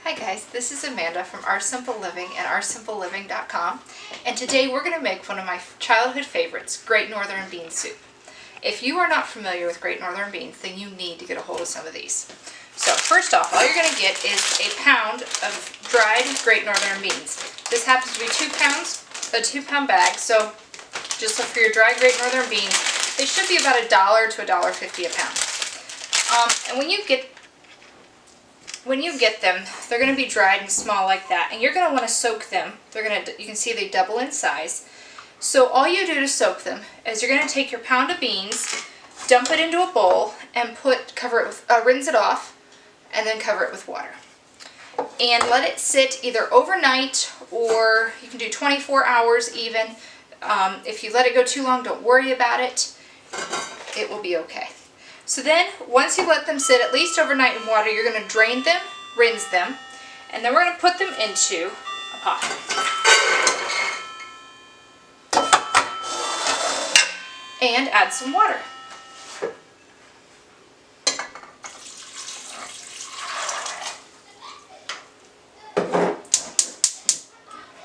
Hi guys, this is Amanda from Our Simple Living and OurSimpleLiving.com, and today we're going to make one of my childhood favorites, Great Northern Bean Soup. If you are not familiar with Great Northern Beans, then you need to get a hold of some of these. So first off, all you're going to get is a pound of dried Great Northern beans. This happens to be 2 pounds, a 2-pound bag, so just look for your dried Great Northern beans. They should be about $1 to $1.50 a pound. And when you get them, they're going to be dried and small like that, and you're going to want to soak them. You can see they double in size. So all you do to soak them is you're going to take your pound of beans, dump it into a bowl, and cover it with, rinse it off, and then cover it with water. And let it sit either overnight, or you can do 24 hours even. If you let it go too long, don't worry about it. It will be okay. So then, once you let them sit at least overnight in water, you're going to drain them, rinse them, and then we're going to put them into a pot. And add some water.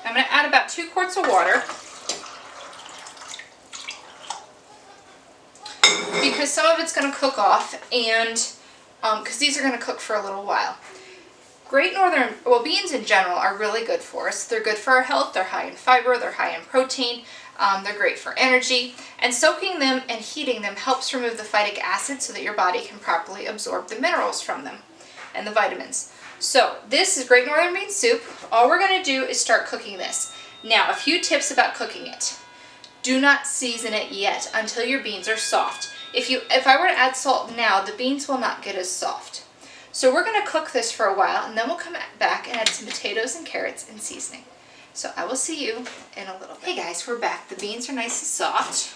I'm going to add about 2 quarts of water, because some of it's going to cook off, and because these are going to cook for a little while. Great Northern, well, beans in general are really good for us. They're good for our health. They're high in fiber. They're high in protein. They're great for energy. And soaking them and heating them helps remove the phytic acid so that your body can properly absorb the minerals from them and the vitamins. So this is Great Northern Bean Soup. All we're going to do is start cooking this. Now, a few tips about cooking it. Do not season it yet until your beans are soft. If I were to add salt now, the beans will not get as soft. So we're going to cook this for a while, and then we'll come back and add some potatoes and carrots and seasoning. So I will see you in a little bit. Hey guys, we're back. The beans are nice and soft.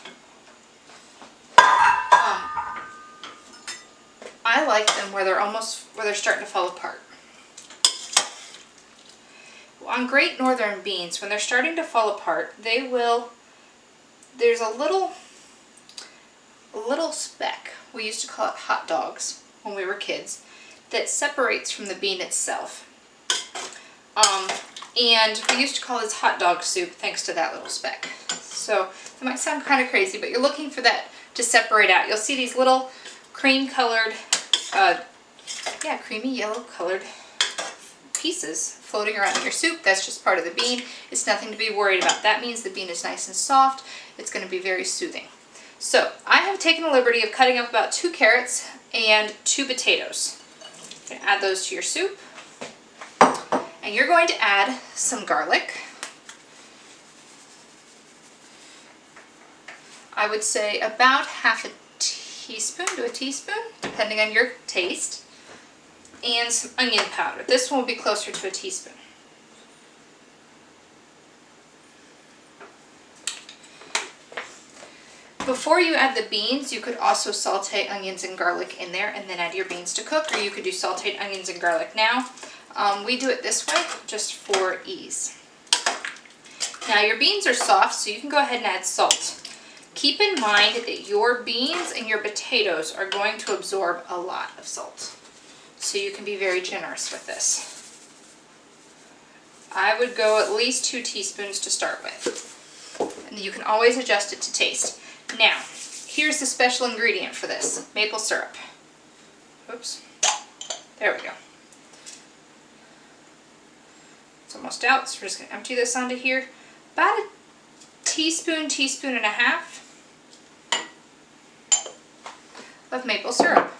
I like them where they're starting to fall apart. On Great Northern beans, when they're starting to fall apart, there's a little speck, we used to call it hot dogs when we were kids, that separates from the bean itself. And we used to call this hot dog soup thanks to that little speck. So it might sound kind of crazy, but you're looking for that to separate out. You'll see these little creamy yellow colored pieces floating around in your soup. That's just part of the bean. It's nothing to be worried about. That means the bean is nice and soft. It's going to be very soothing. So I have taken the liberty of cutting up about 2 carrots and 2 potatoes. You're going to add those to your soup. And you're going to add some garlic. I would say about half a teaspoon to a teaspoon, depending on your taste. And some onion powder. This one will be closer to a teaspoon. Before you add the beans, you could also saute onions and garlic in there and then add your beans to cook, or you could do sauteed onions and garlic now. We do it this way just for ease. Now your beans are soft, so you can go ahead and add salt. Keep in mind that your beans and your potatoes are going to absorb a lot of salt, so you can be very generous with this. I would go at least 2 teaspoons to start with, and you can always adjust it to taste. Now, here's the special ingredient for this, maple syrup. Oops, there we go. It's almost out, so we're just going to empty this onto here. About a teaspoon and a half of maple syrup.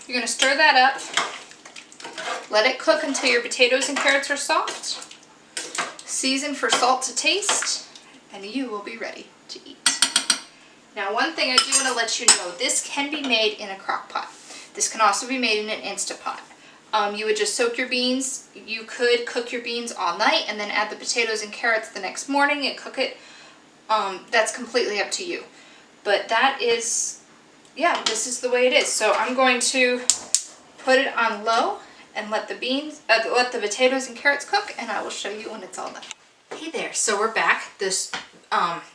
You're going to stir that up. Let it cook until your potatoes and carrots are soft. Season for salt to taste, and you will be ready to eat. Now, one thing I do want to let you know, this can be made in a crock pot. This can also be made in an Instapot. You would just soak your beans. You could cook your beans all night and then add the potatoes and carrots the next morning and cook it. That's completely up to you. But that is, yeah, this is the way it is. So I'm going to put it on low and let the potatoes and carrots cook, and I will show you when it's all done. Hey there, so we're back. This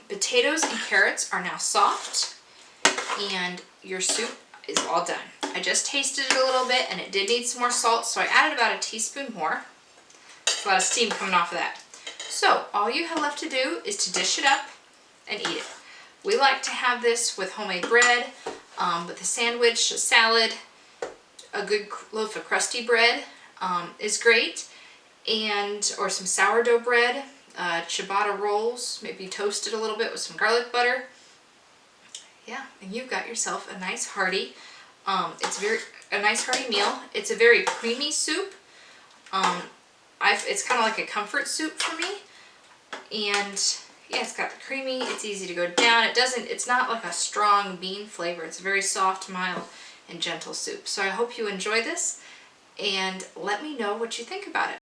potatoes and carrots are now soft, and your soup is all done. I just tasted it a little bit and it did need some more salt, so I added about a teaspoon more. There's a lot of steam coming off of that. So all you have left to do is to dish it up and eat it. We like to have this with homemade bread, with a sandwich, a salad, a good loaf of crusty bread is great, and or some sourdough bread, ciabatta rolls, maybe toasted a little bit with some garlic butter. Yeah, and you've got yourself a nice hearty, a nice hearty meal. It's a very creamy soup. It's kind of like a comfort soup for me, and yeah, it's got the creamy. It's easy to go down. It's not like a strong bean flavor. It's a very soft, mild, and gentle soup. So I hope you enjoy this, and let me know what you think about it.